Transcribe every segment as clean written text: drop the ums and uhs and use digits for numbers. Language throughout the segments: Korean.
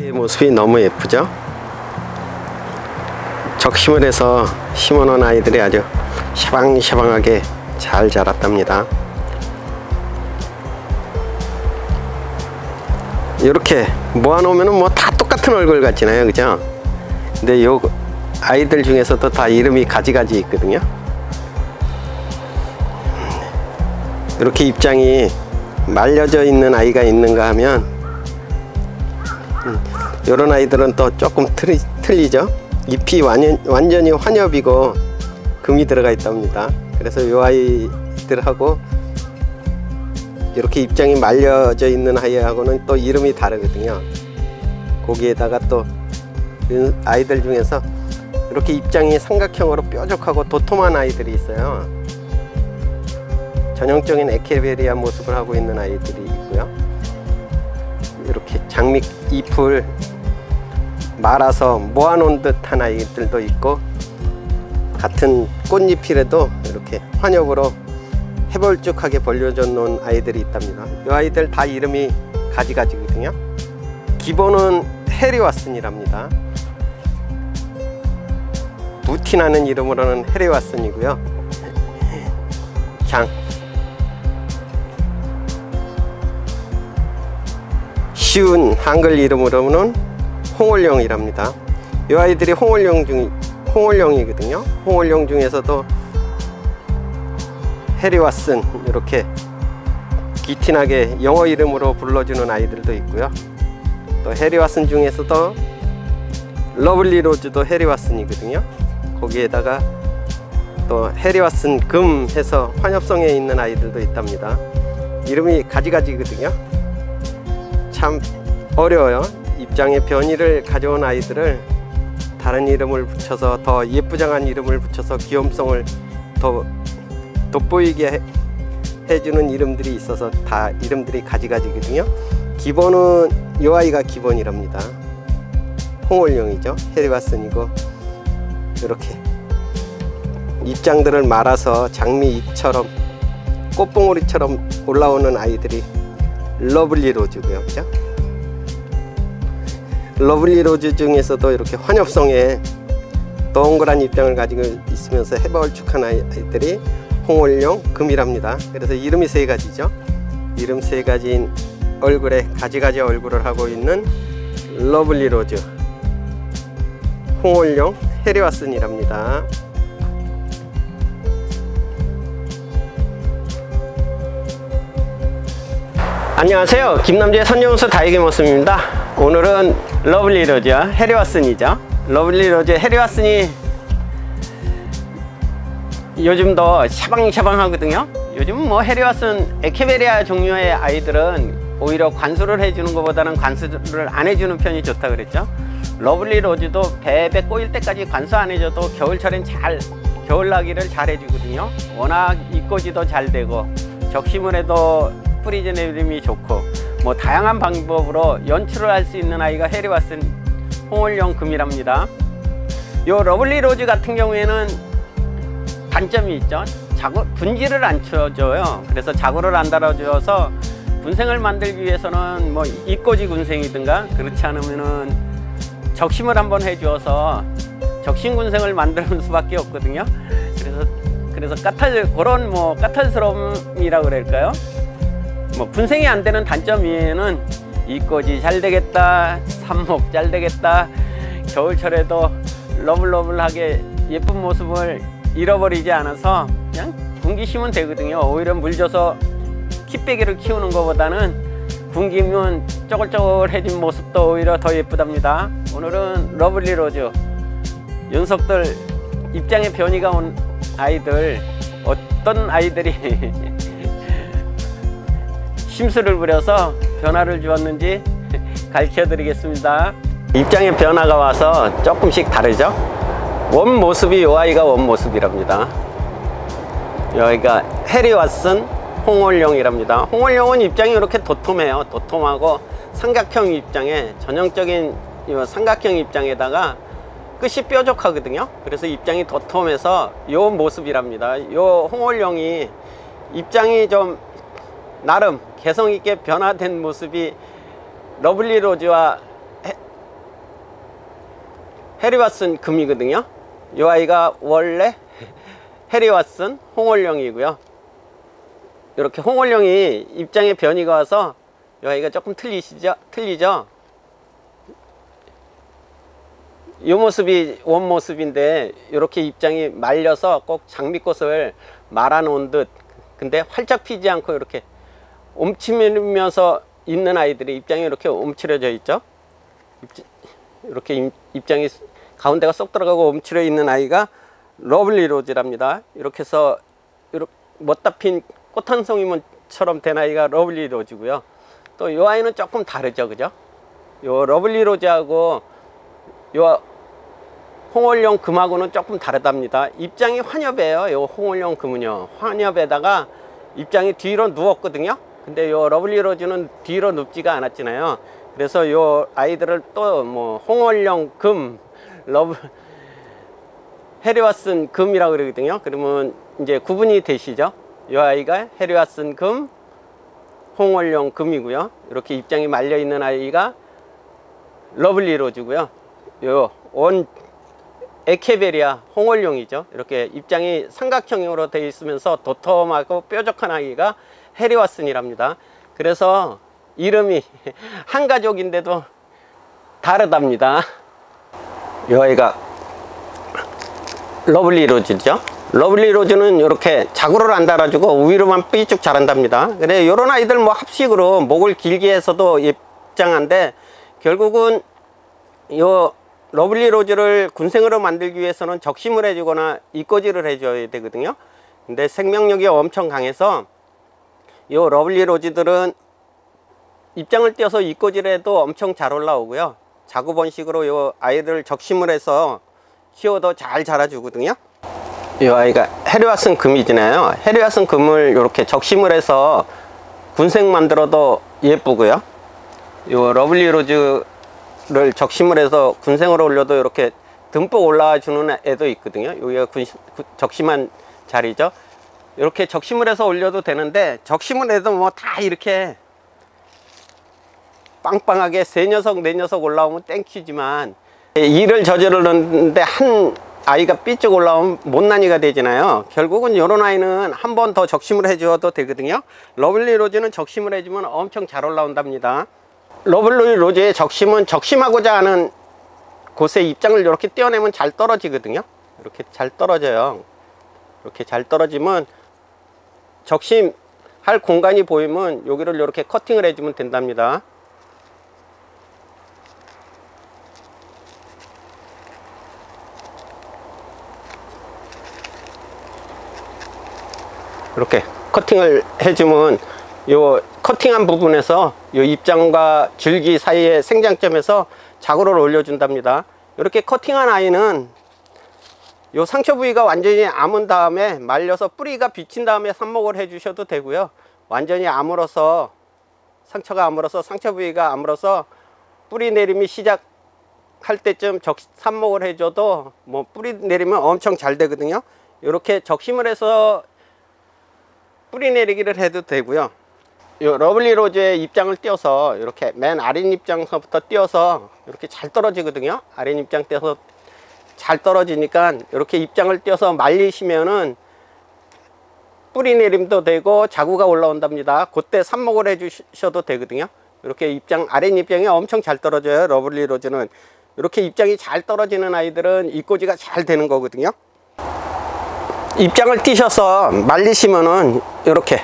이 모습이 너무 예쁘죠? 적심을 해서 심어놓은 아이들이 아주 샤방샤방하게 잘 자랐답니다. 이렇게 모아놓으면 뭐 다 똑같은 얼굴 같잖아요, 그죠? 근데 요 아이들 중에서도 다 이름이 가지가지 있거든요. 이렇게 입장이 말려져 있는 아이가 있는가 하면 이런 아이들은 또 조금 틀리죠. 잎이 완전히 환엽이고 금이 들어가 있답니다. 그래서 이 아이들하고 이렇게 입장이 말려져 있는 아이하고는 또 이름이 다르거든요. 거기에다가 또 아이들 중에서 이렇게 입장이 삼각형으로 뾰족하고 도톰한 아이들이 있어요. 전형적인 에케베리아 모습을 하고 있는 아이들이 있고요. 이렇게 장미 잎을 말아서 모아놓은 듯한 아이들도 있고, 같은 꽃잎이라도 이렇게 환엽으로 해벌쭉하게 벌려져 놓은 아이들이 있답니다. 이 아이들 다 이름이 가지가지거든요. 기본은 해리왓슨이랍니다. 부티나는 이름으로는 해리왓슨이고요. 그냥 쉬운 한글 이름으로는 홍올령이랍니다. 이 아이들이 홍올령이거든요. 홍올령 중에서도 해리왓슨 이렇게 기티나게 영어 이름으로 불러주는 아이들도 있고요. 또 해리왓슨 중에서도 러블리로즈도 해리왓슨이거든요. 거기에다가 또 해리왓슨 금 해서 환엽성에 있는 아이들도 있답니다. 이름이 가지가지거든요. 참 어려워요. 입장의 변이를 가져온 아이들을 다른 이름을 붙여서 더 예쁘장한 이름을 붙여서 귀염성을 더 돋보이게 해주는 이름들이 있어서 다 이름들이 가지가지거든요. 기본은 이 아이가 기본이랍니다. 홍올령이죠. 해리왓슨이고, 이렇게 입장들을 말아서 장미 잎처럼 꽃봉오리처럼 올라오는 아이들이 러블리로즈고요, 그죠? 러블리로즈 중에서도 이렇게 환엽성에 동그란 입장을 가지고 있으면서 해벌쭉한 아이들이 홍올령 금이랍니다. 그래서 이름이 세 가지죠. 이름 세 가지인 얼굴에 가지가지 얼굴을 하고 있는 러블리로즈, 홍올령, 해리왓슨이랍니다. 안녕하세요. 김남주의 선정수 다육이 모습입니다. 오늘은 러블리로즈 해리왓슨이죠. 러블리로즈 해리왓슨이 요즘도 샤방샤방하거든요. 요즘 뭐 해리왓슨 에케베리아 종류의 아이들은 오히려 관수를 해주는 것보다는 관수를 안 해주는 편이 좋다 그랬죠. 러블리로즈도 배에 꼬일 때까지 관수 안 해줘도 겨울철엔 겨울나기를 잘 해주거든요. 워낙 잎꽂이도 잘 되고 적심을 해도 뿌리지 내림이 좋고 뭐 다양한 방법으로 연출을 할 수 있는 아이가 해리왓슨 홍올령 금이랍니다. 요 러블리로즈 같은 경우에는 단점이 있죠. 분지를 안 쳐줘요. 그래서 자구를 안 달아줘서 군생을 만들기 위해서는 뭐 잎꽂이 군생이든가 그렇지 않으면은 적심을 한번 해주어서 적심 군생을 만드는 수밖에 없거든요. 그래서 그런 뭐 까탈스러움이라고 그럴까요? 뭐 분생이 안 되는 단점에는 잎꽂이 잘 되겠다, 삽목 잘 되겠다, 겨울철에도 러블러블하게 예쁜 모습을 잃어버리지 않아서 그냥 굶기시면 되거든요. 오히려 물 줘서 kit배기를 키우는 것보다는 굶기면 쪼글쪼글해진 모습도 오히려 더 예쁘답니다. 오늘은 러블리로즈 녀석들 입장의 변이가 온 아이들, 어떤 아이들이 심술을 부려서 변화를 주었는지 가르쳐 드리겠습니다. 입장의 변화가 와서 조금씩 다르죠. 원 모습이 이 아이가 원 모습이랍니다. 여기가 해리왓슨 홍올령이랍니다. 홍올령은 입장이 이렇게 도톰해요. 도톰하고 삼각형 입장에, 전형적인 삼각형 입장에다가 끝이 뾰족하거든요. 그래서 입장이 도톰해서 이 모습이랍니다. 이 홍올령이 입장이 좀 나름 개성있게 변화된 모습이 러블리로즈와 해리왓슨 금이거든요. 이 아이가 원래 해리왓슨 홍월령이고요. 이렇게 홍월령이 입장에 변이가 와서 이 아이가 조금 틀리죠? 이 모습이 원 모습인데 이렇게 입장이 말려서 꼭 장미꽃을 말아 놓은 듯, 근데 활짝 피지 않고 이렇게 옴치면서 있는 아이들이 입장이 이렇게 옴츠려져 있죠. 이렇게 입장이 가운데가 쏙 들어가고 옴츠려 있는 아이가 러블리 로즈랍니다. 이렇게 해서 이렇게 멋다 핀 꽃 한 송이처럼 된 아이가 러블리 로즈고요. 또 이 아이는 조금 다르죠, 그죠? 요 러블리 로즈하고 요 홍월령 금하고는 조금 다르답니다. 입장이 환엽이에요. 요 홍월령 금은요, 환엽에다가 입장이 뒤로 누웠거든요. 근데 요 러블리 로즈는 뒤로 눕지가 않았잖아요. 그래서 요 아이들을 또 뭐 홍월령 금, 해리왓슨 금이라고 그러거든요. 그러면 이제 구분이 되시죠? 이 아이가 해리왓슨 금, 홍월령 금이고요. 이렇게 입장이 말려 있는 아이가 러블리 로즈고요. 요 원 에케베리아 홍월령이죠. 이렇게 입장이 삼각형으로 되어 있으면서 도톰하고 뾰족한 아이가 해리왓슨이랍니다. 그래서 이름이 한 가족인데도 다르답니다. 이 아이가 러블리 로즈죠. 러블리 로즈는 이렇게 자구를 안 달아주고 위로만 삐쭉 자란답니다. 그래, 이런 아이들 뭐 합식으로 목을 길게 해서도 입장한데, 결국은 요 러블리 로즈를 군생으로 만들기 위해서는 적심을 해주거나 이꼬지를 해줘야 되거든요. 근데 생명력이 엄청 강해서 요 러블리 로즈들은 입장을 띄어서 이꼬지를 해도 엄청 잘 올라오고요. 자구 번식으로 요 아이를 적심을 해서 키워도 잘 자라주거든요. 이 아이가 해리왓슨 금이잖아요. 해리왓슨 금을 이렇게 적심을 해서 군생 만들어도 예쁘고요. 요 러블리 로즈를 적심을 해서 군생으로 올려도 이렇게 듬뿍 올라와 주는 애도 있거든요. 여기가 적심한 자리죠. 이렇게 적심을 해서 올려도 되는데, 적심을 해도 뭐 다 이렇게 빵빵하게 세 녀석 네 녀석 올라오면 땡큐지만, 일을 저지르는데 한 아이가 삐쭉 올라오면 못난이가 되잖아요. 결국은 이런 아이는 한 번 더 적심을 해줘도 되거든요. 러블리 로즈는 적심을 해주면 엄청 잘 올라온답니다. 러블리 로즈의 적심은 적심하고자 하는 곳에 입장을 이렇게 떼어내면 잘 떨어지거든요. 이렇게 잘 떨어져요. 이렇게 잘 떨어지면 적심할 공간이 보이면 여기를 이렇게 커팅을 해주면 된답니다. 이렇게 커팅을 해주면 요 커팅한 부분에서 요 입장과 줄기 사이의 생장점에서 자구를 올려준답니다. 이렇게 커팅한 아이는 요 상처 부위가 완전히 아문 다음에 말려서 뿌리가 비친 다음에 삽목을 해 주셔도 되고요. 완전히 아물어서 상처가 아물어서 상처 부위가 아물어서 뿌리 내림이 시작할 때쯤 삽목을 해줘도 뭐 뿌리 내리면 엄청 잘 되거든요. 이렇게 적심을 해서 뿌리 내리기를 해도 되고요. 이 러블리 로즈의 입장을 띄어서 이렇게 맨 아랫 입장서부터 띄어서 이렇게 잘 떨어지거든요. 아랫 입장 띄어서 잘 떨어지니까 이렇게 입장을 띄어서 말리시면은 뿌리 내림도 되고 자구가 올라온답니다. 그때 삽목을 해 주셔도 되거든요. 이렇게 입장 아랫 입장이 엄청 잘 떨어져요. 러블리 로즈는 이렇게 입장이 잘 떨어지는 아이들은 이꼬지가 잘 되는 거거든요. 입장을 띄셔서 말리시면은 이렇게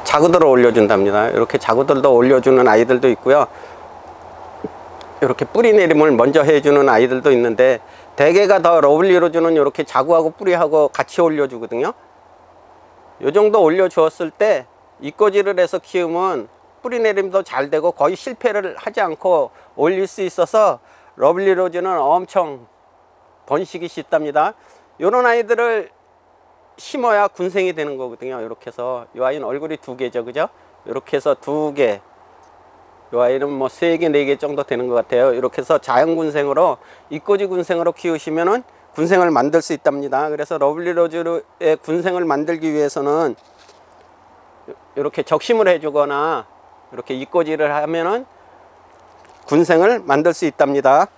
자구들을 올려준답니다. 이렇게 자구들도 올려주는 아이들도 있고요. 이렇게 뿌리 내림을 먼저 해주는 아이들도 있는데, 대개가 더 러블리 로즈는 이렇게 자구하고 뿌리하고 같이 올려주거든요. 이 정도 올려주었을 때 이꼬지를 해서 키우면 뿌리 내림도 잘 되고 거의 실패를 하지 않고 올릴 수 있어서 러블리 로즈는 엄청 번식이 쉽답니다. 이런 아이들을 심어야 군생이 되는 거거든요. 이렇게 해서 이 아이는 얼굴이 두 개죠, 그죠? 이렇게 해서 두 개, 이 아이는 뭐 3개, 4개 정도 되는 것 같아요. 이렇게 해서 자연 군생으로, 이꼬지 군생으로 키우시면은 군생을 만들 수 있답니다. 그래서 러블리 로즈의 군생을 만들기 위해서는 이렇게 적심을 해주거나 이렇게 이꼬지를 하면은 군생을 만들 수 있답니다.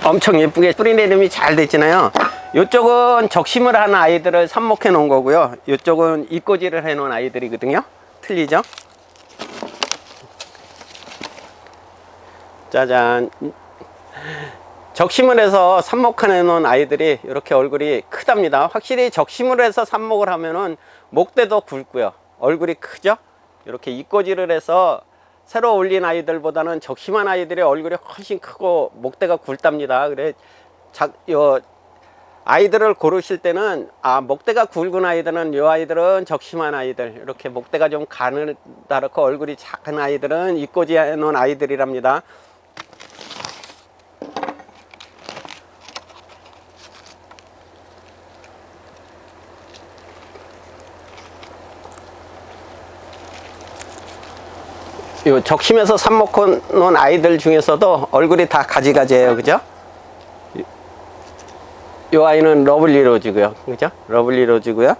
엄청 예쁘게 뿌리 내림이 잘 됐잖아요. 이쪽은 적심을 한 아이들을 삽목해 놓은 거고요. 이쪽은 잎꽂이를 해 놓은 아이들이거든요. 틀리죠? 짜잔. 적심을 해서 삽목해 놓은 아이들이 이렇게 얼굴이 크답니다. 확실히 적심을 해서 삽목을 하면은 목대도 굵고요, 얼굴이 크죠. 이렇게 잎꽂이를 해서 새로 올린 아이들보다는 적심한 아이들의 얼굴이 훨씬 크고 목대가 굵답니다. 그래 아이들을 고르실 때는 목대가 굵은 아이들은 이 아이들은 적심한 아이들, 이렇게 목대가 좀 가느다랗고 얼굴이 작은 아이들은 잎꽂이 해 놓은 아이들이랍니다. 요 적심에서 삽목해 놓은 아이들 중에서도 얼굴이 다 가지가지해요. 그죠? 요 아이는 러블리 로즈고요. 그죠? 러블리 로즈고요.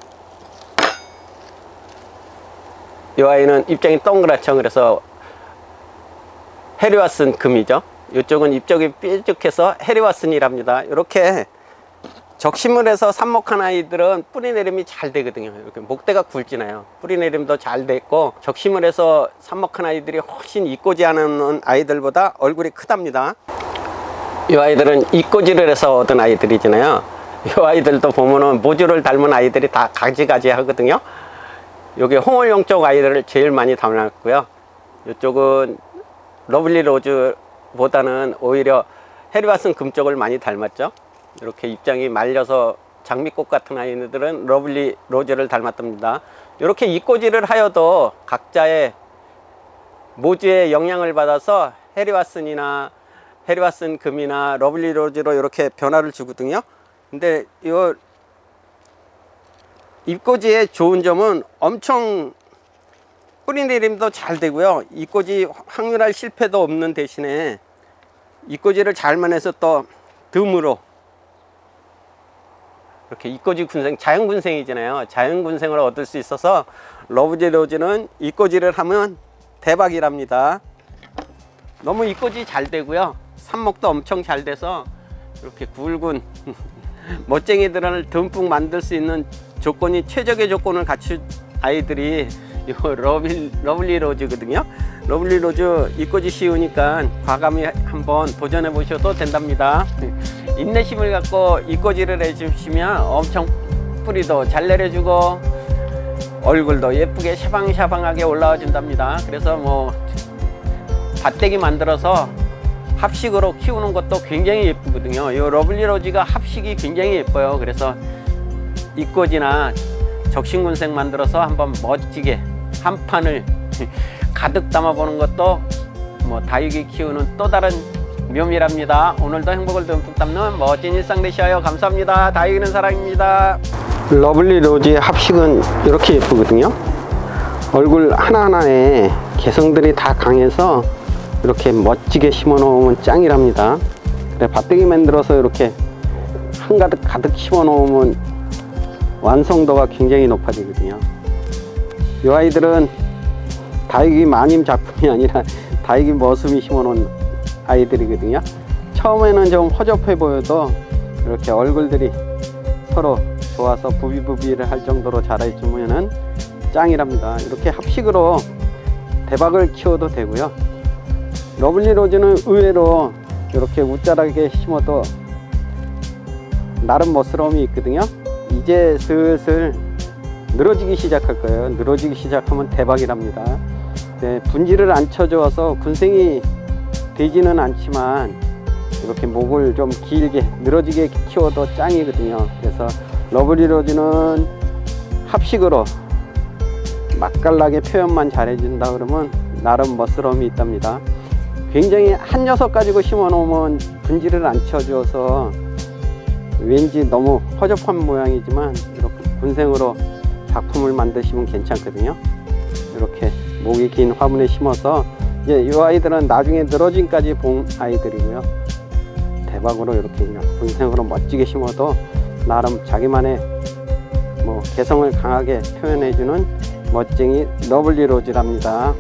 요 아이는 입장이 동그랗죠. 그래서 해리와슨 금이죠. 이쪽은 입장이 뾰족해서 해리와슨이랍니다. 이렇게 적심을 해서 삽목한 아이들은 뿌리 내림이 잘 되거든요. 이렇게 목대가 굵지나요. 뿌리 내림도 잘 됐고, 적심을 해서 삽목한 아이들이 훨씬 잎꽂이 하는 아이들보다 얼굴이 크답니다. 이 아이들은 잎꽂이를 해서 얻은 아이들이잖아요. 이 아이들도 보면은 모주를 닮은 아이들이 다 가지가지 하거든요. 여기 홍월용 쪽 아이들을 제일 많이 닮았고요. 이쪽은 러블리 로즈보다는 오히려 해리와슨 금 쪽을 많이 닮았죠. 이렇게 입장이 말려서 장미꽃 같은 아이들은 러블리 로즈를 닮았답니다. 이렇게 잎꽂이를 하여도 각자의 모주의 영향을 받아서 해리와슨이나 해리와슨 금이나 러블리 로즈로 이렇게 변화를 주거든요. 근데 이 잎꽂이의 좋은 점은 엄청 뿌리 내림도 잘 되고요. 잎꽂이 확률할 실패도 없는 대신에 잎꽂이를 잘만 해서 또 듬으로 이렇게 잎꽂이 군생, 자연 군생이잖아요. 자연 군생을 얻을 수 있어서 러블리 로즈는 잎꽂이를 하면 대박이랍니다. 너무 잎꽂이 잘 되고요, 삽목도 엄청 잘 돼서 이렇게 굵은 멋쟁이들을 듬뿍 만들 수 있는 조건이, 최적의 조건을 갖춘 아이들이 이 러블리 로즈거든요. 러블리 로즈 잎꽂이 쉬우니까 과감히 한번 도전해 보셔도 된답니다. 인내심을 갖고 잎꽂이를 해주시면 엄청 뿌리도 잘 내려주고 얼굴도 예쁘게 샤방샤방하게 올라와 준답니다. 그래서 뭐 밭대기 만들어서 합식으로 키우는 것도 굉장히 예쁘거든요. 이 러블리 로즈가 합식이 굉장히 예뻐요. 그래서 잎꽂이나 적심군생 만들어서 한번 멋지게 한 판을 가득 담아 보는 것도 뭐 다육이 키우는 또 다른 묘미랍니다. 오늘도 행복을 듬뿍 담는 멋진 일상 되셔요. 감사합니다. 다육이는 사랑입니다. 러블리 로즈의 합식은 이렇게 예쁘거든요. 얼굴 하나하나에 개성들이 다 강해서 이렇게 멋지게 심어 놓으면 짱이랍니다. 그래, 밭대기 만들어서 이렇게 한가득 가득 심어 놓으면 완성도가 굉장히 높아지거든요. 이 아이들은 다육이 마님 작품이 아니라 다육이 머슴이 심어 놓은 아이들이거든요. 처음에는 좀 허접해 보여도 이렇게 얼굴들이 서로 좋아서 부비부비를 할 정도로 자라주면은 짱이랍니다. 이렇게 합식으로 대박을 키워도 되고요. 러블리 로즈는 의외로 이렇게 웃자라게 심어도 나름 멋스러움이 있거든요. 이제 슬슬 늘어지기 시작할 거예요. 늘어지기 시작하면 대박이랍니다. 네, 분지를 안 쳐줘서 군생이 되지는 않지만 이렇게 목을 좀 길게 늘어지게 키워도 짱이거든요. 그래서 러블리 로즈는 합식으로 맛깔나게 표현만 잘해준다 그러면 나름 멋스러움이 있답니다. 굉장히 한 녀석 가지고 심어 놓으면 분지를 안 쳐줘서 왠지 너무 허접한 모양이지만 이렇게 군생으로 작품을 만드시면 괜찮거든요. 이렇게 목이 긴 화분에 심어서 이제 이 아이들은 나중에 늘어짐까지 본 아이들이고요. 대박으로 이렇게 그냥 군생으로 멋지게 심어도 나름 자기만의 뭐 개성을 강하게 표현해주는 멋쟁이 러블리 로즈랍니다.